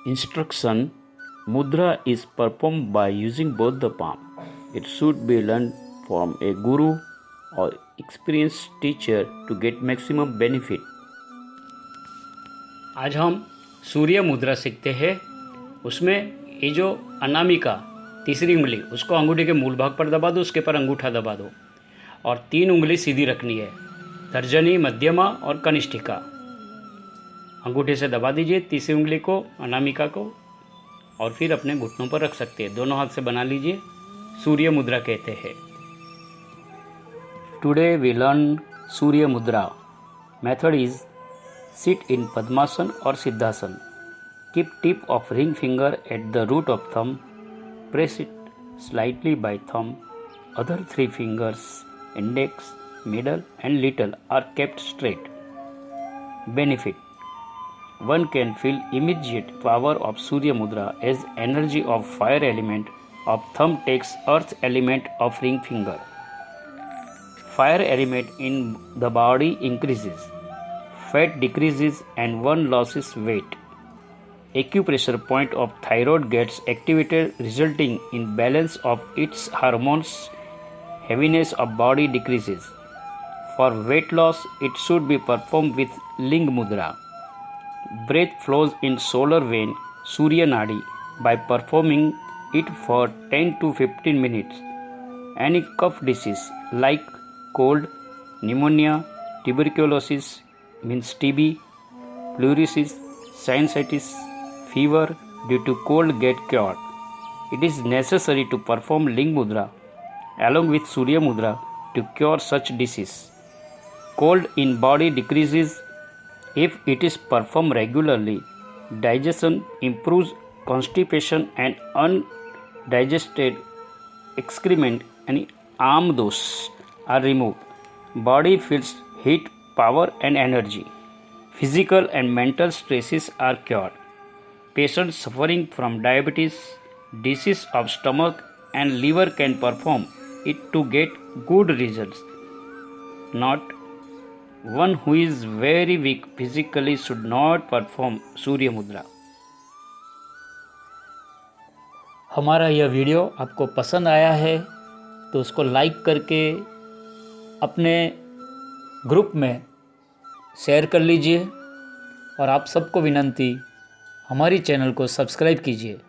Instruction: Mudra is performed by using both the palm. It should be learned from a guru or experienced teacher to get maximum benefit. आज हम सूर्य मुद्रा सीखते हैं। उसमें ये जो अनामिका तीसरी उंगली उसको अंगूठे के मूल भाग पर दबा दो, उसके पर अंगूठा दबा दो और 3 उंगली सीधी रखनी है, तर्जनी, मध्यमा और कनिष्ठिका। अंगूठे से दबा दीजिए तीसरी उंगली को, अनामिका को, और फिर अपने घुटनों पर रख सकते हैं। दोनों हाथ से बना लीजिए, सूर्य मुद्रा कहते हैं। टुडे वी लर्न सूर्य मुद्रा। Method is sit in Padmasan or Siddhasan. Keep tip of ring finger at the root of thumb. Press it slightly by thumb. Other 3 fingers, index, middle and little, are kept straight. Benefit: one can feel immediate power of Surya Mudra as energy of fire element of thumb takes earth element of ring finger. Fire element in the body increases. Fat decreases and one loses weight. Acupressure point of thyroid gets activated, resulting in balance of its hormones. Heaviness of body decreases. For weight loss, it should be performed with Ling Mudra. Breath flows in solar vein Surya Nadi by performing it for 10 to 15 minutes. Any cough disease like cold, pneumonia, tuberculosis, means TB, pleurisy, sinusitis, fever due to cold get cured. It is necessary to perform Ling Mudra along with Surya Mudra to cure such disease. Cold in body decreases if it is performed regularly. Digestion improves, constipation and undigested excrement and arm dosh are removed. Body feels heat, power and energy. Physical and mental stresses are cured. Patients suffering from diabetes, disease of stomach and liver can perform it to get good results. Not one who is very weak physically should not perform सूर्य मुद्रा। हमारा यह video आपको पसंद आया है तो उसको like करके अपने ग्रुप में शेयर कर लीजिए और आप सबको विनंती, हमारी चैनल को सब्सक्राइब कीजिए।